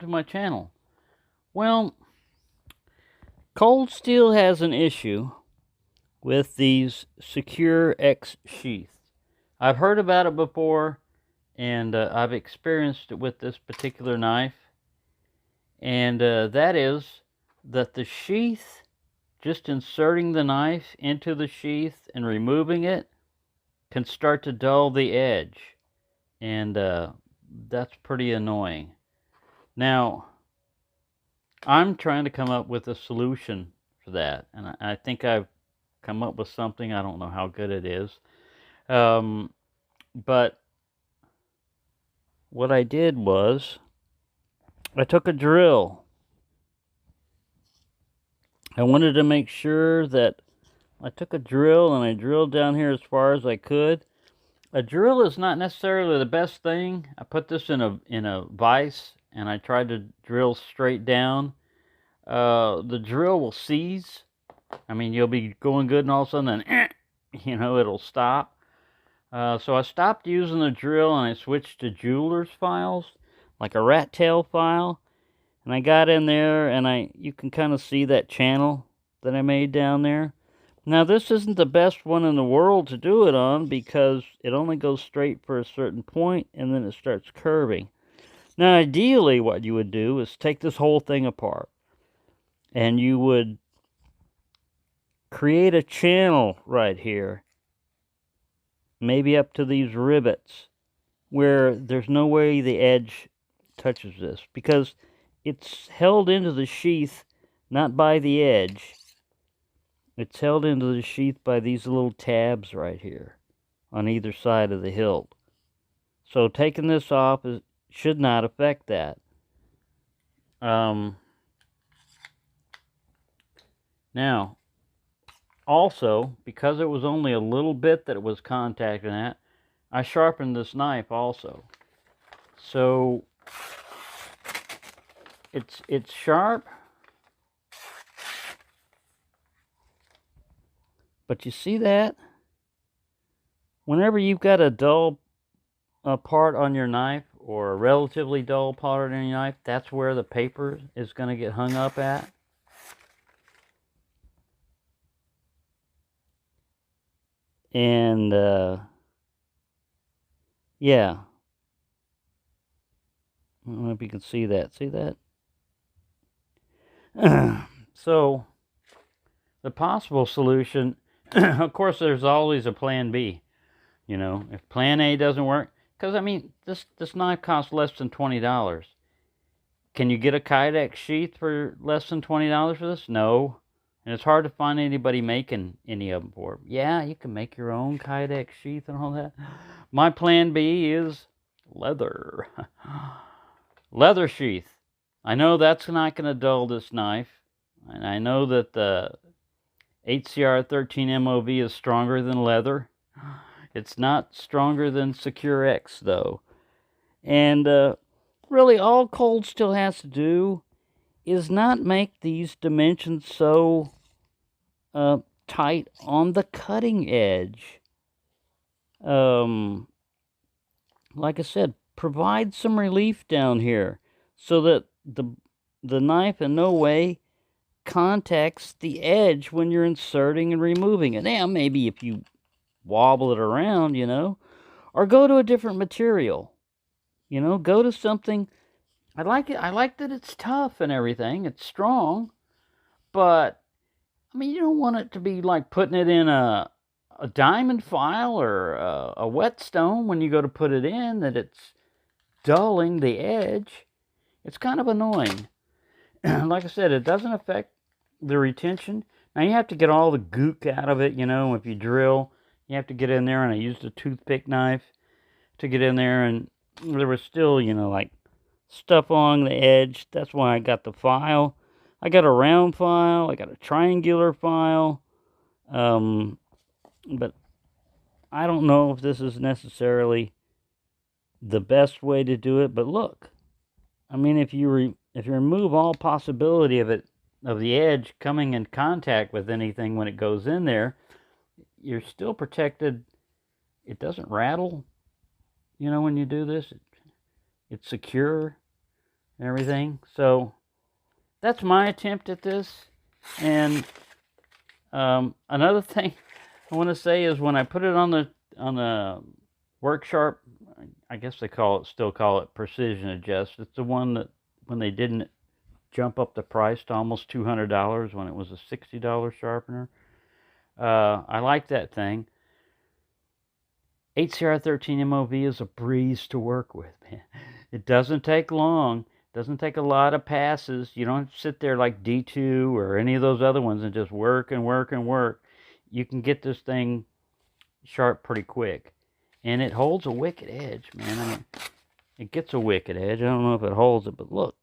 to my channel. Well, Cold Steel has an issue with these Secure X sheaths. I've heard about it before, and I've experienced it with this particular knife. And that is that the sheath, just inserting the knife into the sheath and removing it, can start to dull the edge. And that's pretty annoying. Now, I'm trying to come up with a solution for that, and I think I've come up with something. I don't know how good it is. But what I did was I took a drill. I wanted to make sure that I took a drill and I drilled down here as far as I could. A drill is not necessarily the best thing. I put this in a vise and I tried to drill straight down. The drill will seize. I mean, you'll be going good and all of a sudden, then, it'll stop. So I stopped using the drill and I switched to jeweler's files, like a rat tail file. And I got in there and you can kind of see that channel that I made down there. Now, this isn't the best one in the world to do it on because it only goes straight for a certain point and then it starts curving. Now, ideally, what you would do is take this whole thing apart and you would create a channel right here, maybe up to these rivets, where there's no way the edge touches this because it's held into the sheath not by the edge. It's held into the sheath by these little tabs right here on either side of the hilt. So taking this off should not affect that. Now, also, because it was only a little bit that it was contacting that, I sharpened this knife also. So it's sharp, but you see that? Whenever you've got a dull part on your knife, or a relatively dull part on your knife, that's where the paper is going to get hung up at. And, yeah. I don't know if you can see that. See that? So, the possible solution, of course, there's always a plan B. If plan A doesn't work, because, I mean, this knife costs less than $20. Can you get a Kydex sheath for less than $20 for this? No. And it's hard to find anybody making any of them for it. Yeah, you can make your own Kydex sheath and all that. My plan B is leather. Leather sheath. I know that's not going to dull this knife. And I know that the HCR 13 MOV is stronger than leather. It's not stronger than Secure X, though. And really, all Cold Steel has to do is not make these dimensions so tight on the cutting edge. Like I said, provide some relief down here so that the knife in no way contacts the edge when you're inserting and removing it. Now, maybe if you wobble it around, or go to a different material. Go to something. I like it. I like that it's tough and everything. It's strong, but I mean, you don't want it to be like putting it in a diamond file or a whetstone when you go to put it in, that it's dulling the edge. It's kind of annoying. Like I said, it doesn't affect the retention. Now, you have to get all the gook out of it, if you drill. You have to get in there, and I used a toothpick knife to get in there, and there was still, like stuff along the edge. That's why I got the file. I got a round file. I got a triangular file. But I don't know if this is necessarily the best way to do it. But look, I mean, if you remove all possibility of the edge coming in contact with anything when it goes in there, you're still protected. It doesn't rattle, when you do this. It's secure. and everything. So that's my attempt at this. And another thing I want to say is when I put it on the Work Sharp, I guess they still call it Precision Adjust. It's the one that when they didn't jump up the price to almost $200 when it was a $60 sharpener. I like that thing. 8CR13 MOV is a breeze to work with, man. It doesn't take long. Doesn't take a lot of passes. You don't have to sit there like D2 or any of those other ones and just work and work and work. You can get this thing sharp pretty quick. And it holds a wicked edge, man. I mean, it gets a wicked edge. I don't know if it holds it, but look.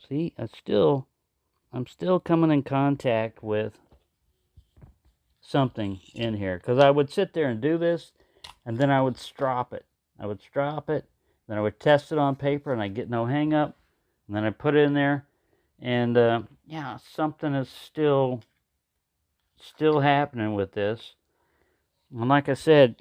See, I'm still coming in contact with something in here. Because I would sit there and do this, and then I would strop it. Then I would test it on paper, and I'd get no hang up. And then I put it in there, and yeah, something is still happening with this. And like I said,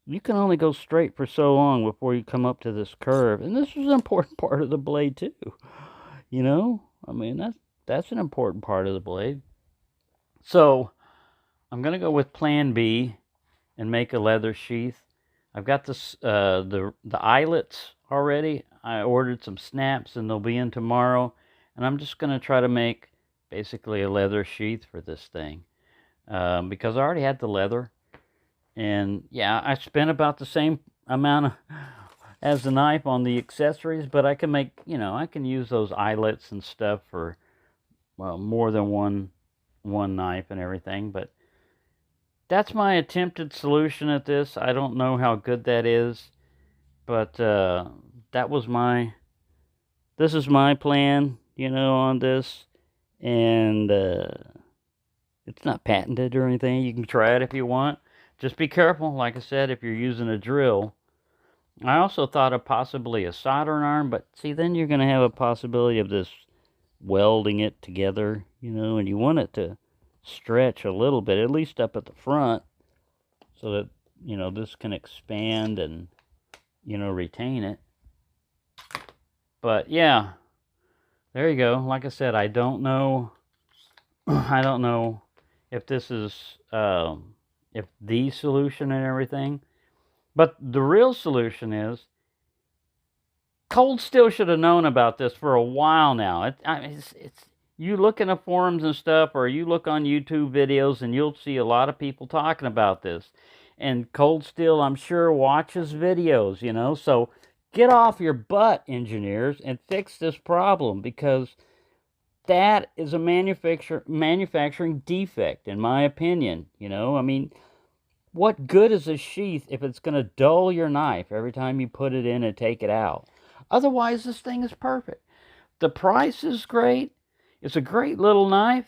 you can only go straight for so long before you come up to this curve. And this is an important part of the blade too. You know, I mean, that's an important part of the blade. So I'm gonna go with Plan B and make a leather sheath. I've got this the eyelets already. I ordered some snaps and they'll be in tomorrow. And I'm just going to try to make basically a leather sheath for this thing. Because I already had the leather. And yeah, I spent about the same amount as the knife on the accessories. But I can make, you know, I can use those eyelets and stuff for, well, more than one knife and everything. But that's my attempted solution at this. I don't know how good that is. But this is my plan, you know, on this, and it's not patented or anything. You can try it if you want. Just be careful, like I said, if you're using a drill. I also thought of possibly a soldering iron, but see, then you're going to have a possibility of this welding it together, you know, and you want it to stretch a little bit, at least up at the front, so that, you know, this can expand and, you know, retain it. But yeah, there you go. Like I said, I don't know if this is if the solution and everything, but the real solution is Cold Steel should have known about this for a while now. It's you look in the forums and stuff, or you look on YouTube videos, and you'll see a lot of people talking about this. And Cold Steel, I'm sure, watches videos, you know. So get off your butt, engineers, and fix this problem, because that is a manufacturing defect, in my opinion. You know, I mean, what good is a sheath if it's going to dull your knife every time you put it in and take it out? Otherwise, this thing is perfect. The price is great. It's a great little knife.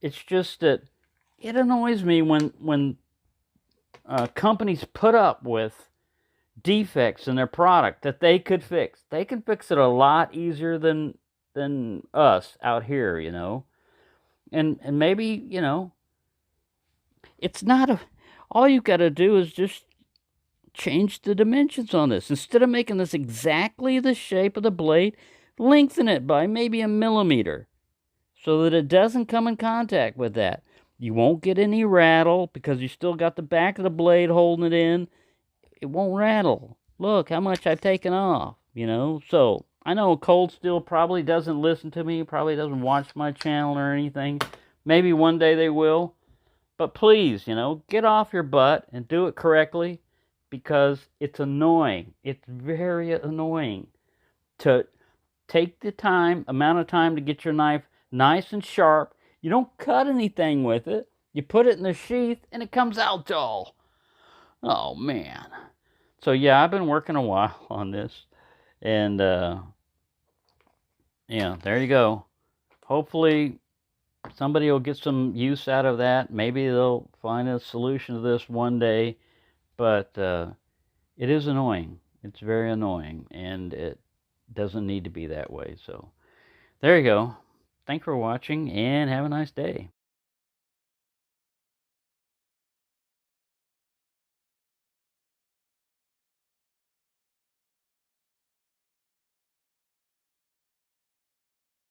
It's just that it annoys me when companies put up with defects in their product that they could fix. They can fix it a lot easier than us out here, you know. And maybe, you know, it's not all you got to do is just change the dimensions on this. Instead of making this exactly the shape of the blade, lengthen it by maybe 1 millimeter so that it doesn't come in contact with that. You won't get any rattle because you still got the back of the blade holding it in. It won't rattle. Look how much I've taken off, you know. So I know Cold Steel probably doesn't listen to me, probably doesn't watch my channel or anything. Maybe one day they will. But please, you know, get off your butt and do it correctly, because it's annoying. It's very annoying to take the amount of time to get your knife nice and sharp. You don't cut anything with it. You put it in the sheath and it comes out dull. Oh, man. So, yeah, I've been working a while on this. And, yeah, there you go. Hopefully somebody will get some use out of that. Maybe they'll find a solution to this one day. But it is annoying. It's very annoying. And it doesn't need to be that way. So, there you go. Thanks for watching and have a nice day.